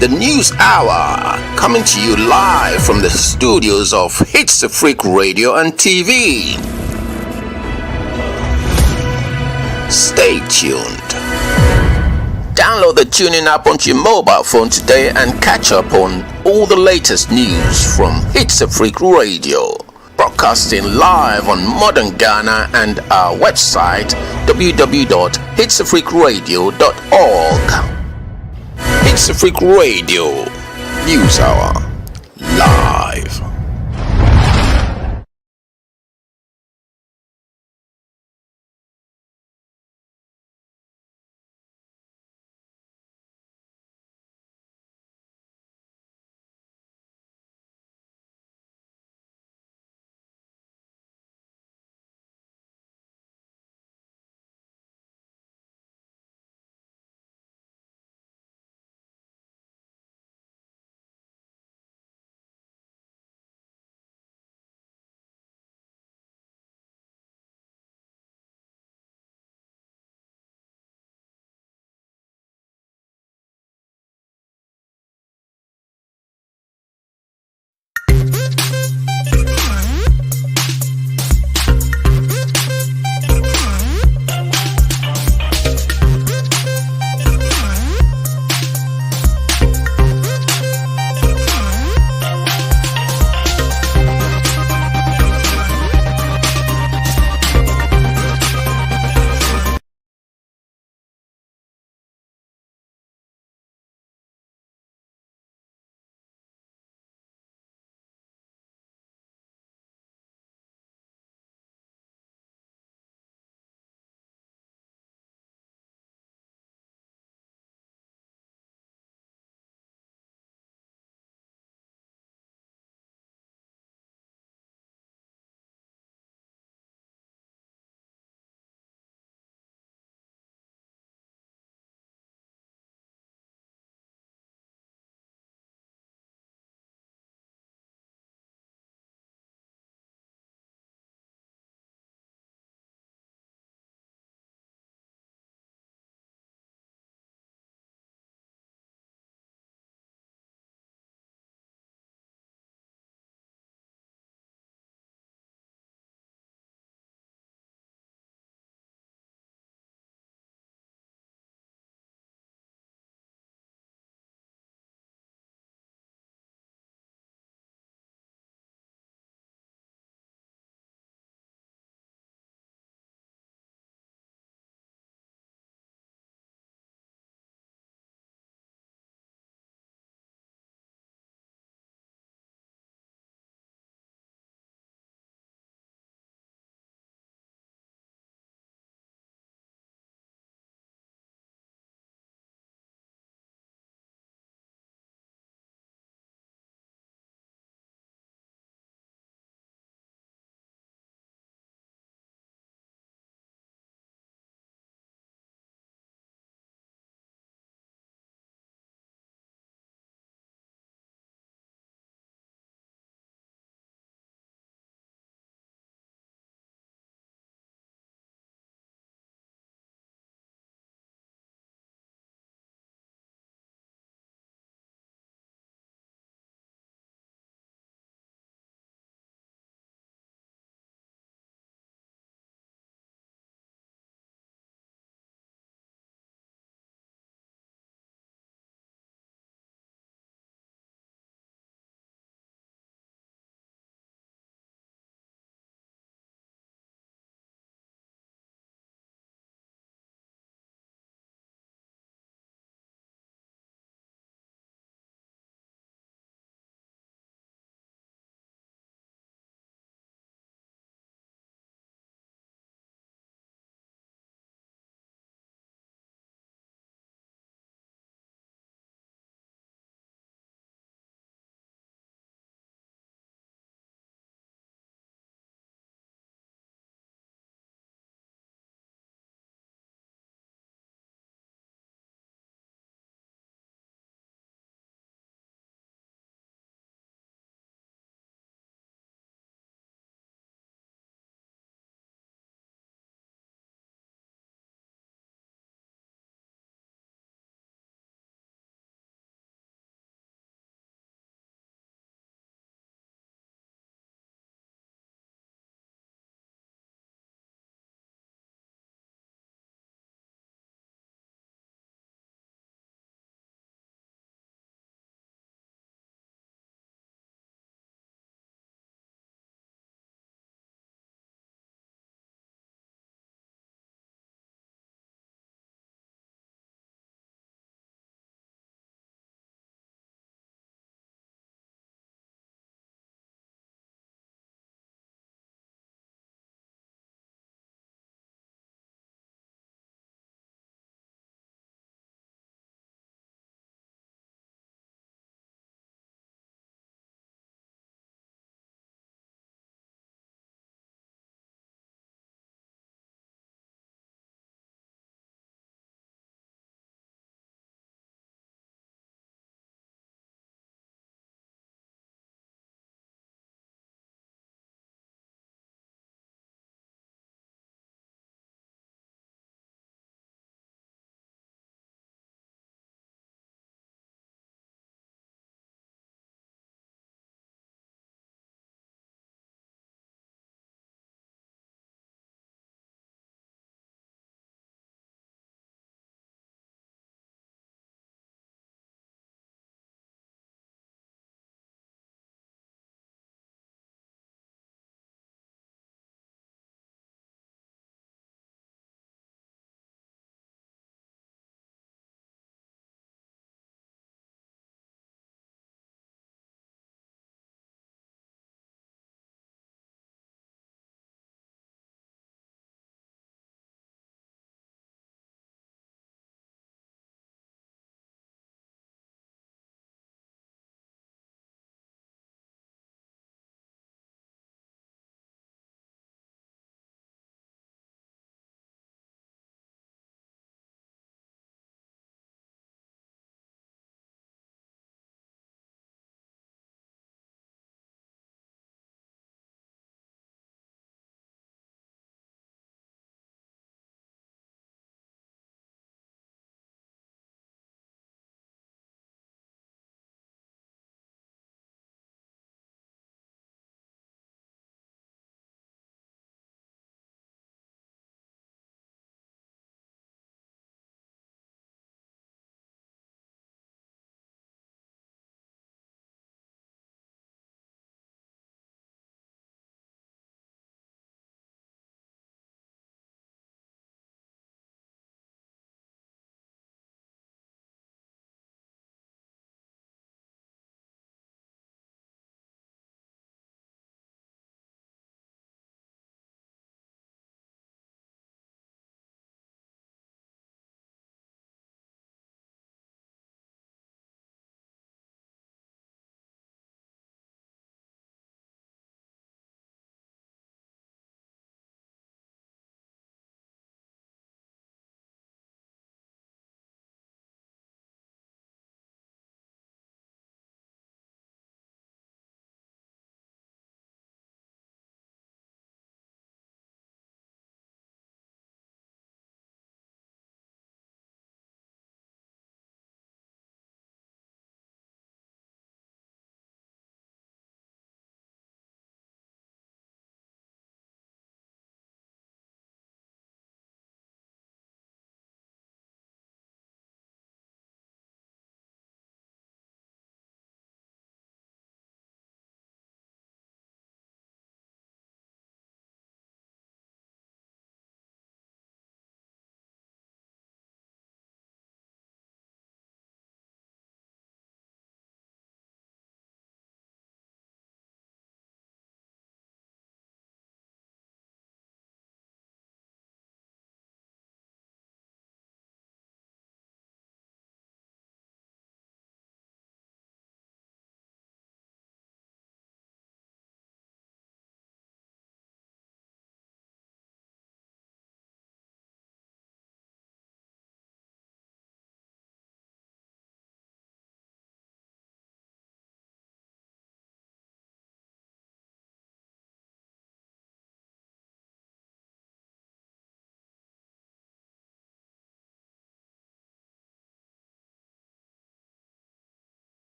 the news hour, coming to you live from the studios of HitzAfrik Radio and TV. Stay tuned. Download the tuning app onto your mobile phone today and catch up on all the latest news from HitzAfrik Radio. Broadcasting live on modern Ghana and our website www.hitsafrikradio.org. HitzAfrik Radio News Hour live.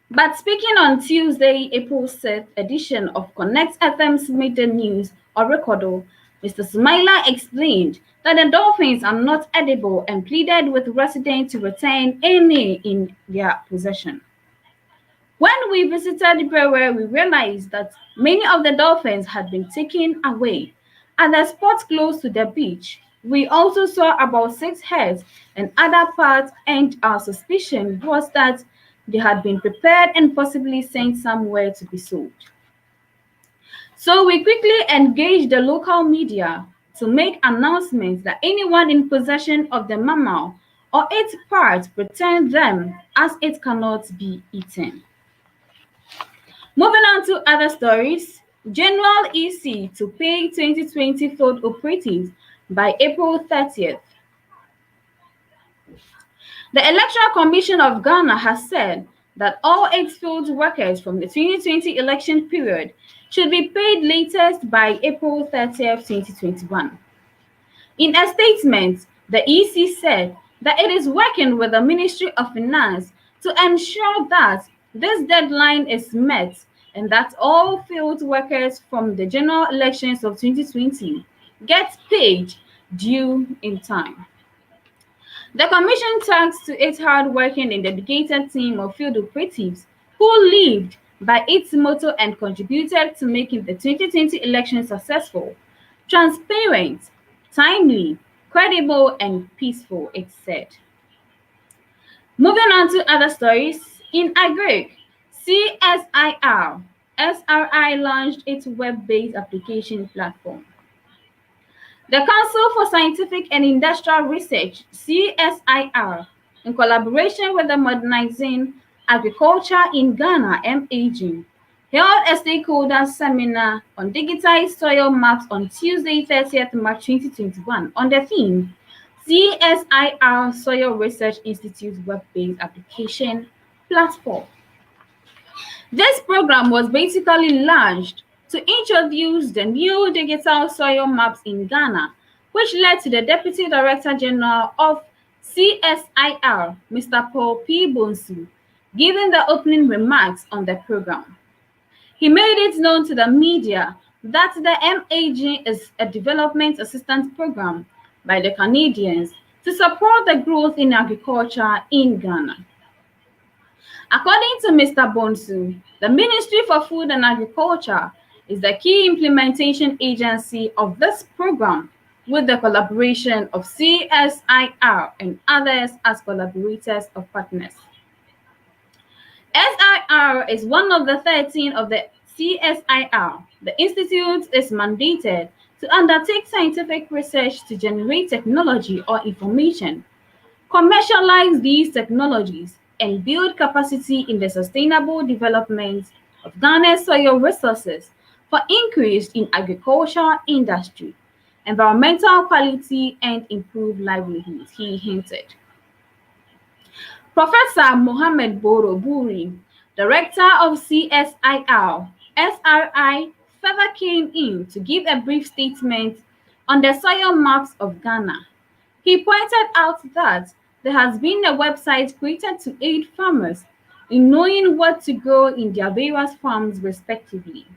But speaking on Tuesday, April 6th edition of Connect FM's Midday News Oracle, Mr. Sumaila explained that the dolphins are not edible and pleaded with residents to retain any in their possession. When we visited Brewer, we realized that many of the dolphins had been taken away. At the spot close to the beach, we also saw about 6 heads and other parts, and our suspicion was that they had been prepared and possibly sent somewhere to be sold. So we quickly engaged the local media to make announcements that anyone in possession of the mammal or its parts return them, as it cannot be eaten. Moving on to other stories, General EC to pay 2020 field operatives by April 30th. The Electoral Commission of Ghana has said that all its field workers from the 2020 election period should be paid latest by April 30th, 2021. In a statement, the EC said that it is working with the Ministry of Finance to ensure that this deadline is met and that all field workers from the general elections of 2020 get paid due in time. The Commission thanks to its hard-working and dedicated team of field operatives who lived by its motto and contributed to making the 2020 election successful, transparent, timely, credible, and peaceful, it said. Moving on to other stories, in Agric, CSIR, SRI launched its web-based application platform. The Council for Scientific and Industrial Research, CSIR, in collaboration with the Modernizing Agriculture in Ghana, MAG, held a stakeholder seminar on digitized soil maps on Tuesday, 30th March 2021 on the theme CSIR Soil Research Institute's web-based application platform. This program was basically launched to introduce the new digital soil maps in Ghana, which led to the Deputy Director General of CSIR, Mr. Paul P. Bonsu, giving the opening remarks on the program. He made it known to the media that the MAG is a development assistance program by the Canadians to support the growth in agriculture in Ghana. According to Mr. Bonsu, the Ministry for Food and Agriculture is the key implementation agency of this program, with the collaboration of CSIR and others as collaborators or partners. SIR is one of the 13 of the CSIR. The institute is mandated to undertake scientific research to generate technology or information, commercialize these technologies, and build capacity in the sustainable development of Ghana's soil resources for increase in agriculture industry, environmental quality, and improved livelihoods, he hinted. Professor Mohammed Boro Buri, director of CSIR, SRI, further came in to give a brief statement on the soil maps of Ghana. He pointed out that there has been a website created to aid farmers in knowing what to grow in their various farms respectively.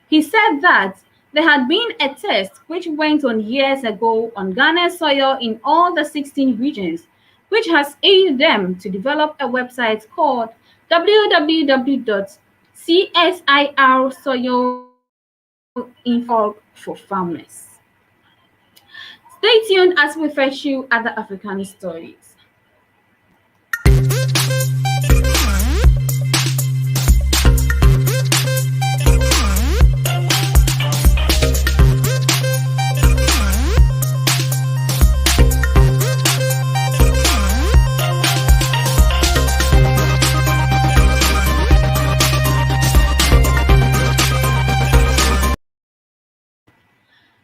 He said that there had been a test which went on years ago on Ghana's soil in all the 16 regions, which has aided them to develop a website called www.csirsoilinfo for farmers. Stay tuned as we fetch you other African stories.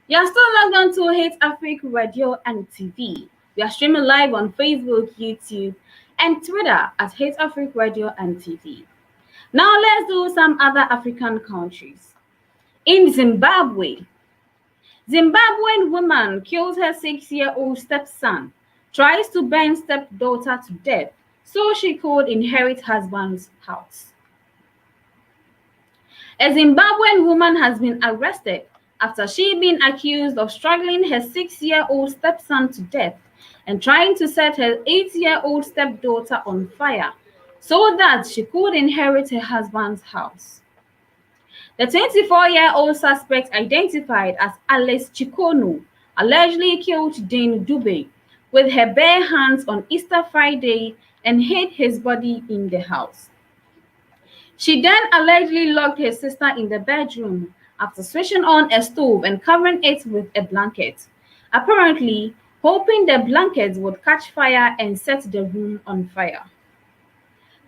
You are still logged on to HitzAfrik Radio and TV. We are streaming live on Facebook, YouTube, and Twitter at HitzAfrik Radio and TV. Now let's do some other African countries. In Zimbabwe, Zimbabwean woman kills her 6-year-old stepson, tries to burn stepdaughter to death, so she could inherit husband's house. A Zimbabwean woman has been arrested after she been accused of strangling her 6-year-old stepson to death and trying to set her 8-year-old stepdaughter on fire so that she could inherit her husband's house. The 24-year-old suspect, identified as Alice Chikono, allegedly killed Dean Dube with her bare hands on Easter Friday and hid his body in the house. She then allegedly locked her sister in the bedroom after switching on a stove and covering it with a blanket, apparently hoping the blanket would catch fire and set the room on fire.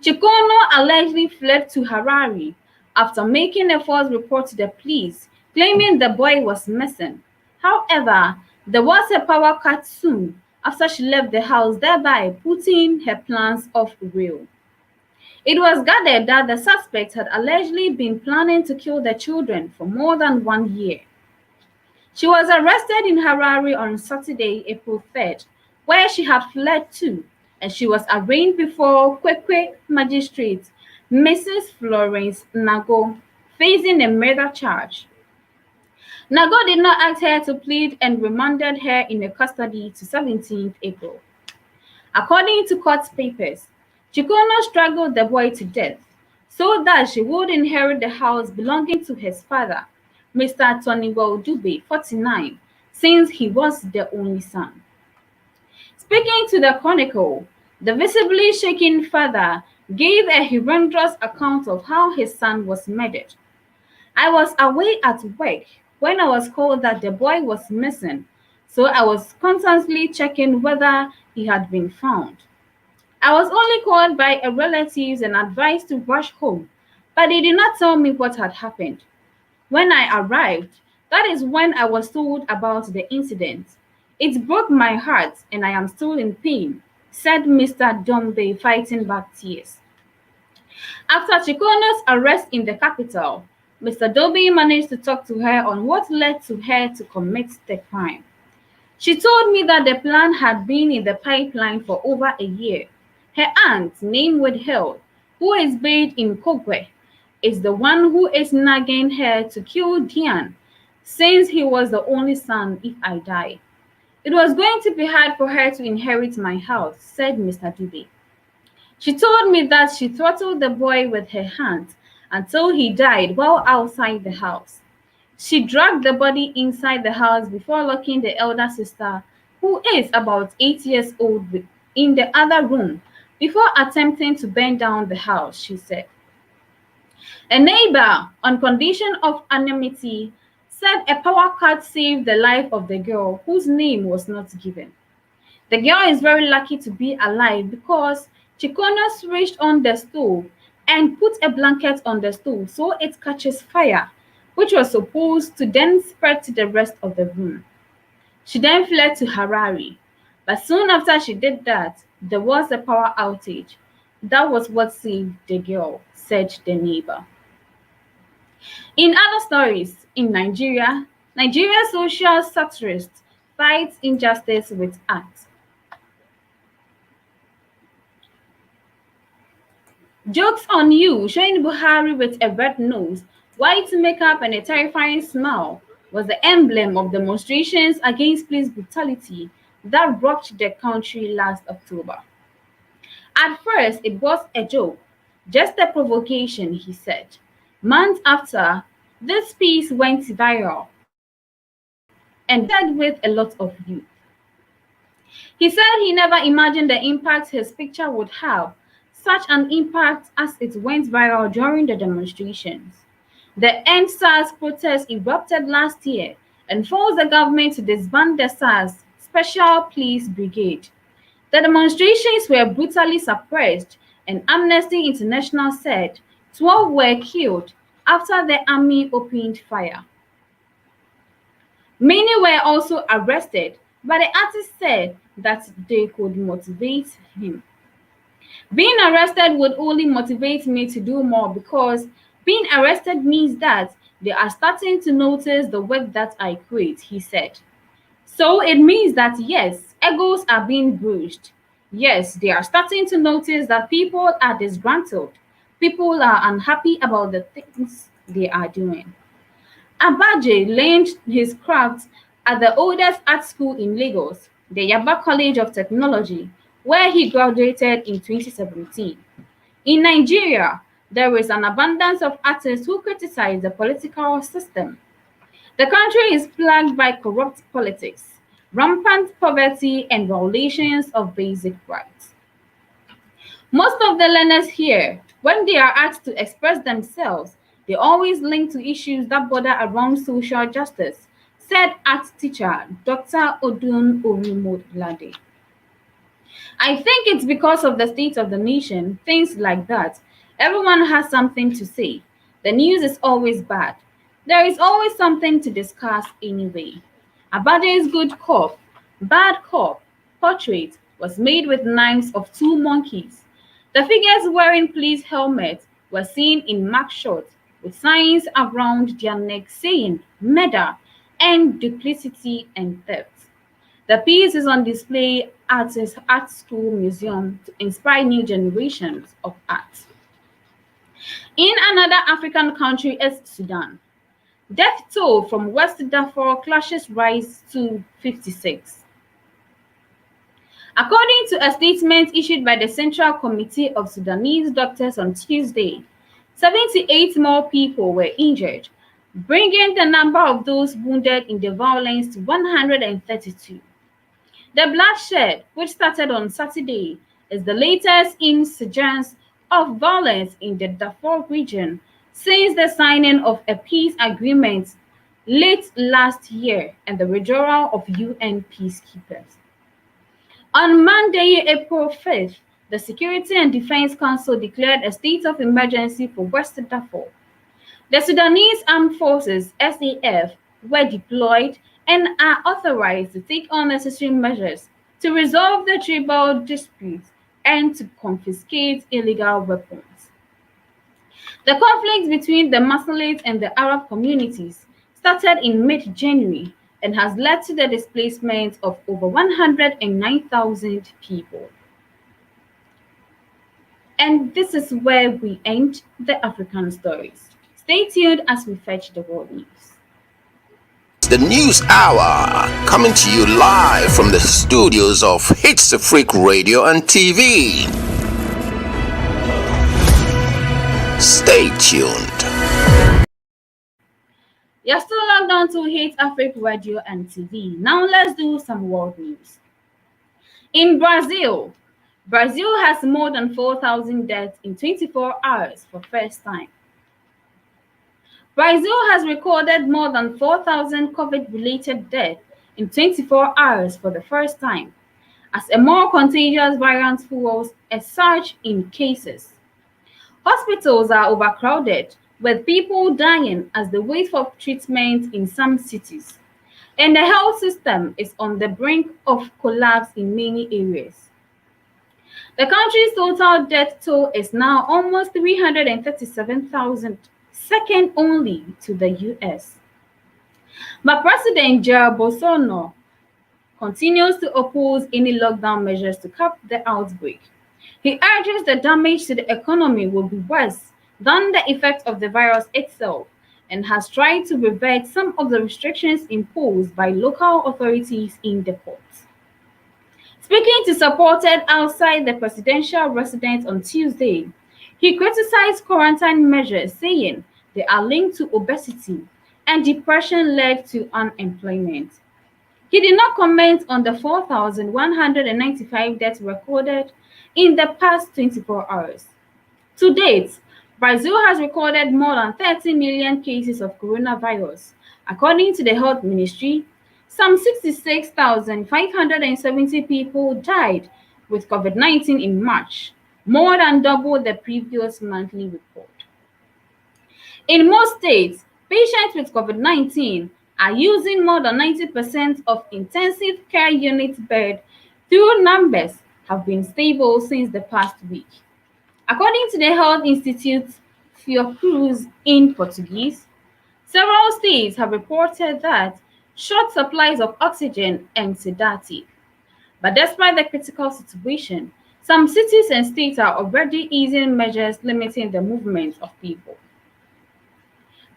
Chikono allegedly fled to Harare after making a false report to the police, claiming the boy was missing. However, there was a power cut soon after she left the house, thereby putting her plans off real. It was gathered that the suspect had allegedly been planning to kill the children for more than 1 year. She was arrested in Harare on Saturday, April 3rd, where she had fled to, and she was arraigned before Kwekwe Magistrate Mrs. Florence Nago, facing a murder charge. Nago did not ask her to plead and remanded her in custody to 17th April. According to court papers, Chikono strangled the boy to death so that she would inherit the house belonging to his father, Mr. Toniwell Dube, 49, since he was the only son. Speaking to the Chronicle, the visibly shaken father gave a horrendous account of how his son was murdered. I was away at work when I was called that the boy was missing, so I was constantly checking whether he had been found. I was only called by a relative and advised to rush home, but they did not tell me what had happened. When I arrived, that is when I was told about the incident. It broke my heart and I am still in pain, said Mr. Dombe, fighting back tears. After Chikono's arrest in the capital, Mr. Dobe managed to talk to her on what led to her to commit the crime. She told me that the plan had been in the pipeline for over a year. Her aunt, named Withheld, who is based in Kogwe, is the one who is nagging her to kill Dian, since he was the only son if I die. It was going to be hard for her to inherit my house, said Mr. Dube. She told me that she throttled the boy with her hands until he died while outside the house. She dragged the body inside the house before locking the elder sister, who is about 8 years old, in the other room before attempting to burn down the house, she said. A neighbor, on condition of anonymity, said a power cut saved the life of the girl, whose name was not given. The girl is very lucky to be alive because Chikono switched on the stove and put a blanket on the stove so it catches fire, which was supposed to then spread to the rest of the room. She then fled to Harare, but soon after she did that, there was a power outage. That was what saved the girl, said the neighbor. In other stories, in Nigeria, Nigeria's social satirist fights injustice with art. Jokes on You, showing Buhari with a red nose, white makeup, and a terrifying smile was the emblem of demonstrations against police brutality that rocked the country last October. At first, it was a joke, just a provocation, he said. Months after, this piece went viral and said with a lot of youth. He said he never imagined the impact his picture would have, such an impact as it went viral during the demonstrations. The End SARS protest erupted last year and forced the government to disband the SARS Special Police Brigade. The demonstrations were brutally suppressed, and Amnesty International said 12 were killed after the army opened fire. Many were also arrested, but the artist said that they could motivate him. Being arrested would only motivate me to do more because being arrested means that they are starting to notice the work that I create, he said. So it means that yes, egos are being bruised. Yes, they are starting to notice that people are disgruntled. People are unhappy about the things they are doing. Abaje learned his craft at the oldest art school in Lagos, the Yaba College of Technology, where he graduated in 2017. In Nigeria, there is an abundance of artists who criticize the political system. The country is plagued by corrupt politics, rampant poverty, and violations of basic rights. Most of the learners here, when they are asked to express themselves, they always link to issues that border around social justice, said art teacher Dr. Odun Orumodlade. I think it's because of the state of the nation, things like that. Everyone has something to say. The news is always bad. There is always something to discuss anyway. Abade's good cop, bad cop portrait was made with knives of two monkeys. The figures wearing police helmets were seen in mugshots with signs around their necks saying murder and duplicity and theft. The piece is on display at his art school museum to inspire new generations of art. In another African country is Sudan. Death toll from West Darfur clashes rise to 56. According to a statement issued by the Central Committee of Sudanese Doctors on Tuesday, 78 more people were injured, bringing the number of those wounded in the violence to 132. The bloodshed, which started on Saturday, is the latest insurgence of violence in the Darfur region since the signing of a peace agreement late last year and the withdrawal of UN peacekeepers. On Monday, April 5th, the Security and Defense Council declared a state of emergency for West Darfur. The Sudanese Armed Forces (SAF) were deployed and are authorized to take all necessary measures to resolve the tribal disputes and to confiscate illegal weapons. The conflict between the Masalite and the Arab communities started in mid-January and has led to the displacement of over 109,000 people. And this is where we end the African stories. Stay tuned as we fetch the world news. The News Hour, coming to you live from the studios of HitzAfrik Radio and TV. Stay tuned. You're still logged on to HitzAfrik Radio and TV. Now let's do some world news. In Brazil has more than 4,000 deaths in 24 hours for first time. Brazil has recorded more than 4,000 COVID-related deaths in 24 hours for the first time, as a more contagious variant fuels a surge in cases. Hospitals are overcrowded, with people dying as they wait for treatment in some cities, and the health system is on the brink of collapse in many areas. The country's total death toll is now almost 337,000, second only to the US. But President Jair Bolsonaro continues to oppose any lockdown measures to curb the outbreak. He urges the damage to the economy will be worse than the effect of the virus itself and has tried to revert some of the restrictions imposed by local authorities in the port. Speaking to supporters outside the presidential residence on Tuesday, he criticized quarantine measures, saying they are linked to obesity and depression led to unemployment. He did not comment on the 4,195 deaths recorded in the past 24 hours. To date, Brazil has recorded more than 30 million cases of coronavirus. According to the health ministry, some 66,570 people died with COVID-19 in March, more than double the previous monthly report. In most states, patients with COVID-19 are using more than 90% of intensive care unit beds, though numbers have been stable since the past week. According to the Health Institute Fiocruz in Portuguese, several states have reported that short supplies of oxygen and sedative. But despite the critical situation, some cities and states are already easing measures limiting the movement of people.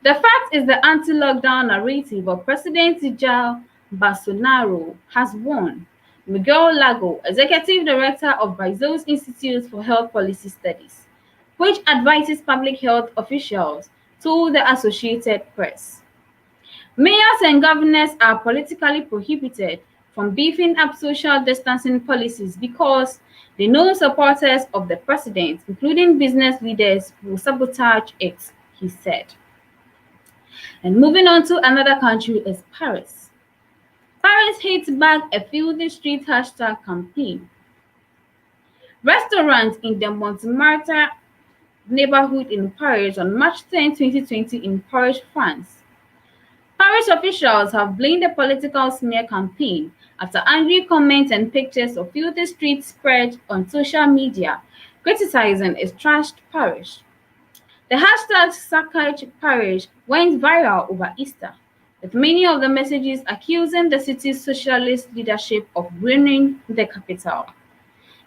The fact is the anti-lockdown narrative of President Jair Bolsonaro has won. Miguel Lago, executive director of Brazil's Institute for Health Policy Studies, which advises public health officials, told the Associated Press. Mayors and governors are politically prohibited from beefing up social distancing policies because they know supporters of the president, including business leaders, will sabotage it, he said. And moving on to another country is Paris. Paris hits back a filthy street hashtag campaign. Restaurants in the Montmartre neighborhood in Paris on March 10, 2020 in Paris, France. Paris officials have blamed the political smear campaign after angry comments and pictures of filthy streets spread on social media, criticizing its trashed Paris. The hashtag Saccage Paris went viral over Easter, with many of the messages accusing the city's socialist leadership of ruining the capital.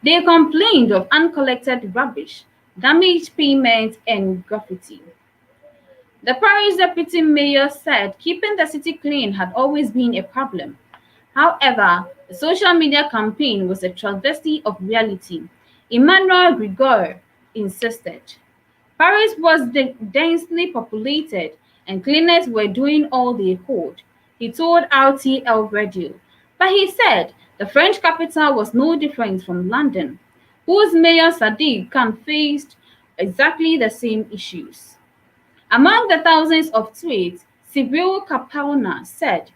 They complained of uncollected rubbish, damaged payments, and graffiti. The Paris deputy mayor said keeping the city clean had always been a problem. However, the social media campaign was a travesty of reality, Emmanuel Grigor insisted. Paris was densely populated and cleaners were doing all they could, he told RTL Radio. But he said the French capital was no different from London, whose mayor Sadiq Khan faced exactly the same issues. Among the thousands of tweets, Cyril Capelna said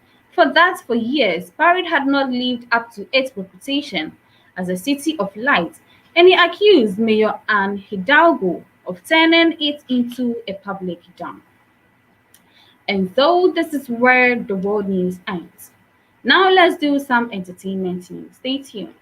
for years, Paris had not lived up to its reputation as a city of light, and he accused Mayor Anne Hidalgo of turning it into a public dump. And so this is where the world news ends. Now let's do some entertainment news. Stay tuned.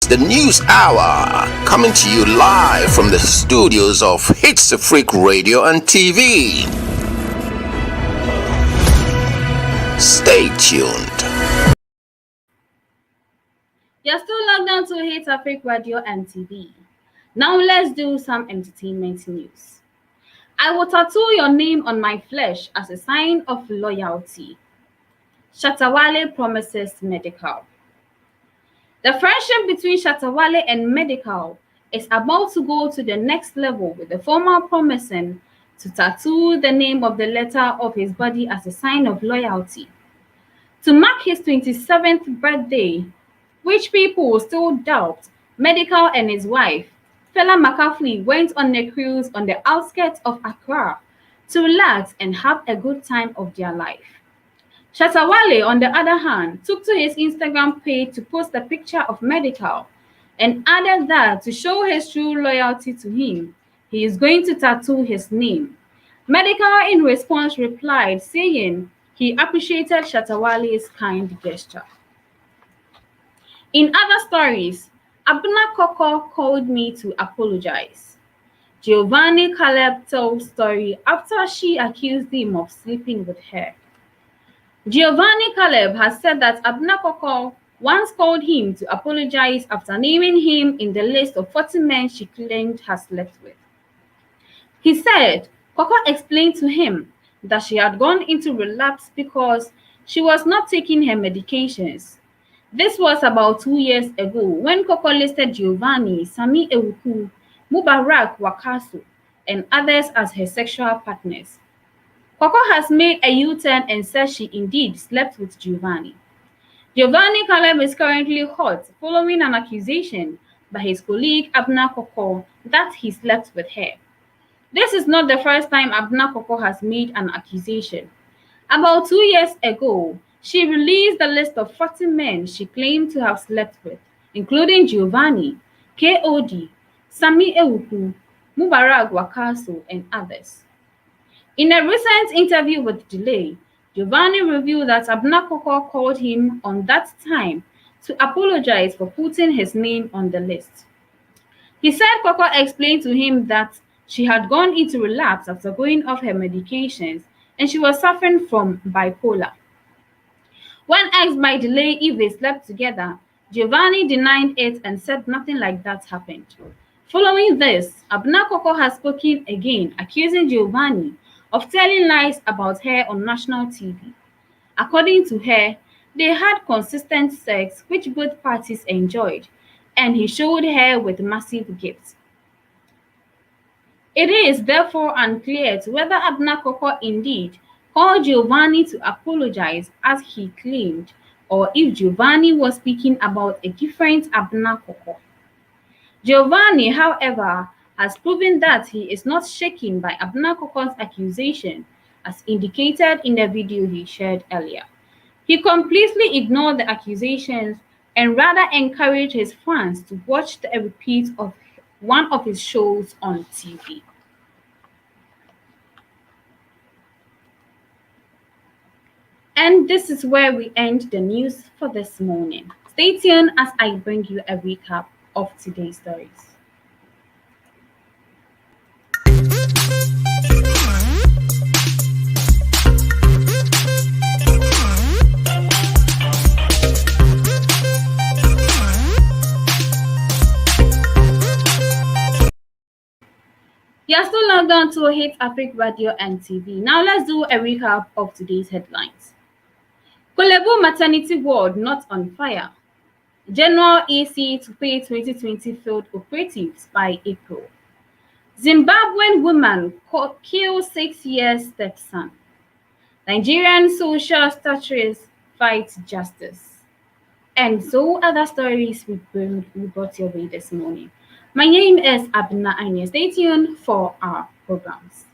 The News Hour, coming to you live from the studios of HitzAfrik Radio and TV. Stay tuned. You're still logged on to HitzAfrik Radio and TV. Now let's do some entertainment news. I will tattoo your name on my flesh as a sign of loyalty. Shatawale promises Medical. The friendship between Shatawale and Medical is about to go to the next level, with the former promising to tattoo the name of the letter of his body as a sign of loyalty. To mark his 27th birthday, which people still doubt, Medical and his wife, Fela McCartney, went on a cruise on the outskirts of Accra to relax and have a good time of their life. Shatawale, on the other hand, took to his Instagram page to post a picture of Medical and added that to show his true loyalty to him, he is going to tattoo his name. Medical, in response, replied, saying he appreciated Shatawale's kind gesture. In other stories, Abuna Koko called me to apologize. Giovanni Caleb told story after she accused him of sleeping with her. Giovanni Caleb has said that Abuna Koko once called him to apologize after naming him in the list of 40 men she claimed has slept with. He said Koko explained to him that she had gone into relapse because she was not taking her medications. This was about 2 years ago when Koko listed Giovanni, Sami Ewuku, Mubarak Wakaso, and others as her sexual partners. Koko has made a U-turn and says she indeed slept with Giovanni. Giovanni Caleb is currently hot following an accusation by his colleague Abna Koko that he slept with her. This is not the first time Abna Koko has made an accusation. About 2 years ago, she released a list of 40 men she claimed to have slept with, including Giovanni, KOD, Sami Ewuku, Mubarak Wakaso, and others. In a recent interview with Delay, Giovanni revealed that Abna Koko called him on that time to apologize for putting his name on the list. He said Koko explained to him that She had gone into relapse after going off her medications, and she was suffering from bipolar. When asked by Delay if they slept together, Giovanni denied it and said nothing like that happened. Following this, Abna Koko has spoken again, accusing Giovanni of telling lies about her on national TV. According to her, they had consistent sex which both parties enjoyed, and he showed her with massive gifts. It is therefore unclear to whether Abna Koko indeed called Giovanni to apologize as he claimed, or if Giovanni was speaking about a different Abna Koko. Giovanni, however, has proven that he is not shaken by Abna Koko's accusation, as indicated in the video he shared earlier. He completely ignored the accusations and rather encouraged his fans to watch a repeat of one of his shows on TV. And this is where we end the news for this morning. Stay tuned as I bring you a recap of today's stories. You are still logged on to HitzAfrik Radio and TV. Now let's do a recap of today's headlines. Kolebu maternity ward not on fire. General EC to pay 2020 field operatives by April. Zimbabwean woman kills 6 years stepson. Nigerian social statues fight justice. And so other stories we brought your way this morning. My name is Abna Anya. Stay tuned for our programs.